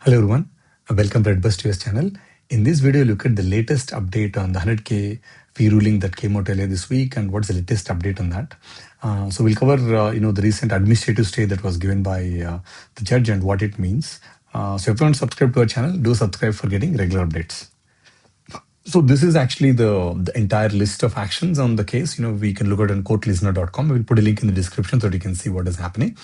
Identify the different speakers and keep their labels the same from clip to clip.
Speaker 1: Hello everyone, welcome to Redbust US channel. In this video, look at the latest update on the 100K fee ruling that came out earlier this week and what's the latest update on that. So we'll cover the recent administrative stay that was given by the judge and what it means. So if you want to subscribe to our channel, do subscribe for getting regular updates. So this is actually the entire list of actions on the case. We can look at it on courtlistener.com. We'll put a link in the description so that you can see what is happening.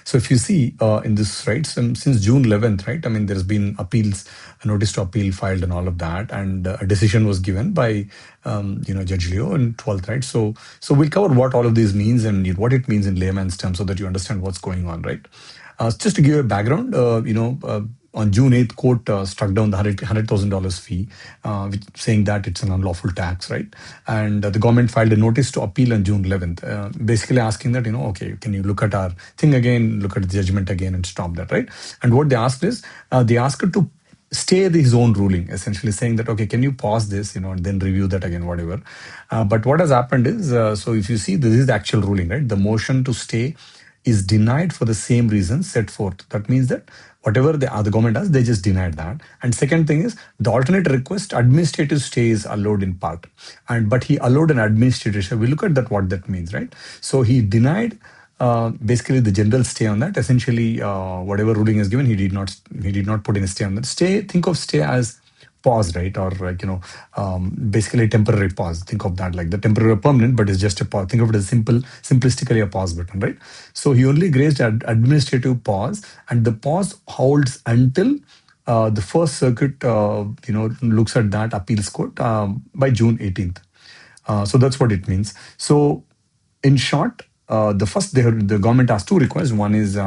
Speaker 1: So if you see in this, right, since June 11th, right, I mean, there's been appeals, a notice to appeal filed and all of that, and a decision was given by, Judge Leo on 12th, right? So we'll cover what all of these means and what it means in layman's terms so that you understand what's going on, right? Just to give you a background, on June 8th, court struck down the $100,000 fee, saying that it's an unlawful tax, right? And the government filed a notice to appeal on June 11th, basically asking that, okay, can you look at our thing again, look at the judgment again and stop that, right? And what they asked is, they asked it to stay his own ruling, essentially saying that, okay, can you pause this, and then review that again, whatever. But what has happened is, so if you see, this is the actual ruling, right? The motion to stay is denied for the same reasons set forth. That means that whatever the government does, they just denied that. And second thing is the alternate request, administrative stay is allowed in part, but he allowed an administrative stay. We look at that what that means, right? So he denied basically the general stay on that. Essentially, whatever ruling is given, he did not put in a stay on that. Stay, think of stay as pause, right? Or basically temporary pause. Think of that like the temporary or permanent, but it's just a pause. Think of it as simplistically a pause button, right? So he only grazed administrative pause, and the pause holds until the First Circuit, looks at that appeals court by June 18th. So that's what it means. So in short, the government has two requests. One is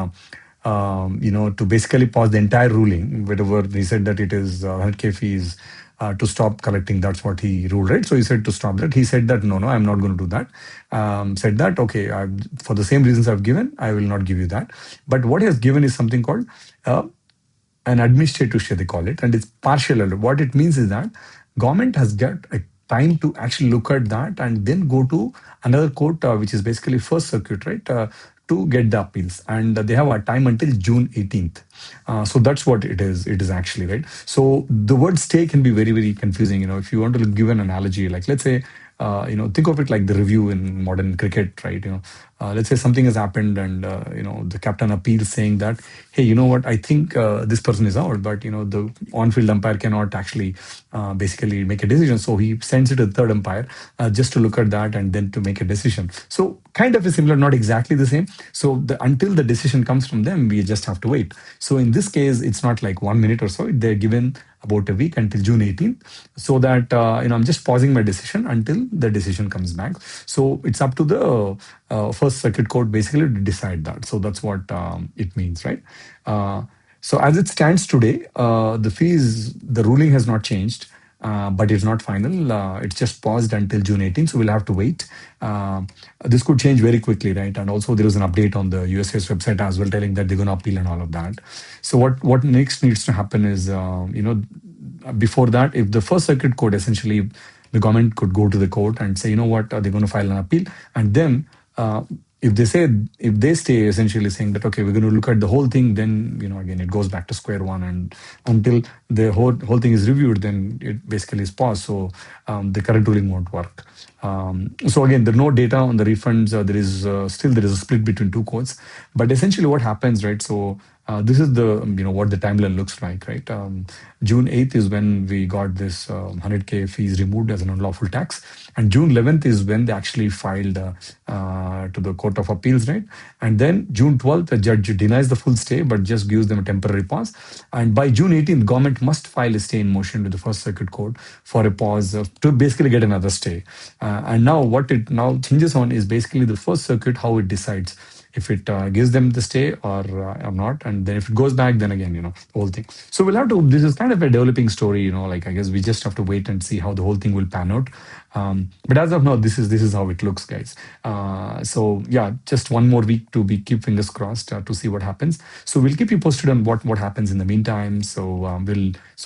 Speaker 1: to basically pause the entire ruling, whatever he said that it is 100K fees to stop collecting. That's what he ruled, right? So he said to stop that. He said that, no, I'm not going to do that. Said that, okay, for the same reasons I've given, I will not give you that. But what he has given is something called an administrative stay, they call it, and it's partial. What it means is that government has got a time to actually look at that and then go to another court, which is basically First Circuit, right, to get the appeals. And they have a time until June 18th. So that's what it is. It is actually, right? So the word stay can be very, very confusing. If you want to give an analogy, like let's say, think of it like the review in modern cricket, right? Let's say something has happened and, the captain appeals saying that, hey, you know what, I think this person is out, but, the on-field umpire cannot actually basically make a decision. So he sends it to the third umpire just to look at that and then to make a decision. So kind of is similar, not exactly the same. So until the decision comes from them, we just have to wait. So in this case, it's not like 1 minute or so. They're given about a week until June 18th, so that I'm just pausing my decision until the decision comes back. So it's up to the First Circuit Court basically to decide that. So that's what it means, right? So as it stands today, the ruling has not changed. But it's not final. It's just paused until June 18th, so we'll have to wait. This could change very quickly, right? And also there is an update on the USA's website as well, telling that they're going to appeal and all of that. So what next needs to happen is, before that, if the First Circuit Court, essentially, the government could go to the court and say, you know what, they're going to file an appeal, and then if they stay essentially saying that, okay, we're going to look at the whole thing, then again it goes back to square one, and until the whole thing is reviewed, then it basically is paused. So the current ruling won't work. So again, there's no data on the refunds. There is a split between two courts, but essentially what happens, right? So this is the what the timeline looks like, right? June 8th is when we got this 100K fees removed as an unlawful tax, and June 11th is when they actually filed to the Court of Appeals, right? And then June 12th, the judge denies the full stay, but just gives them a temporary pause. And by June 18th, government must file a stay in motion to the First Circuit Court for a pause to basically get another stay. And now what it now changes on is basically the First Circuit, how it decides if it gives them the stay or not. And then if it goes back, then again, the whole thing. So we'll have to, this is kind of a developing story, like I guess we just have to wait and see how the whole thing will pan out. But as of now, this is how it looks, guys. So yeah, just one more week to keep fingers crossed to see what happens. So we'll keep you posted on what happens in the meantime. So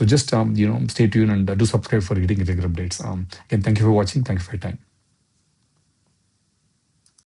Speaker 1: just stay tuned and do subscribe for getting regular updates. Again, thank you for watching. Thank you for your time.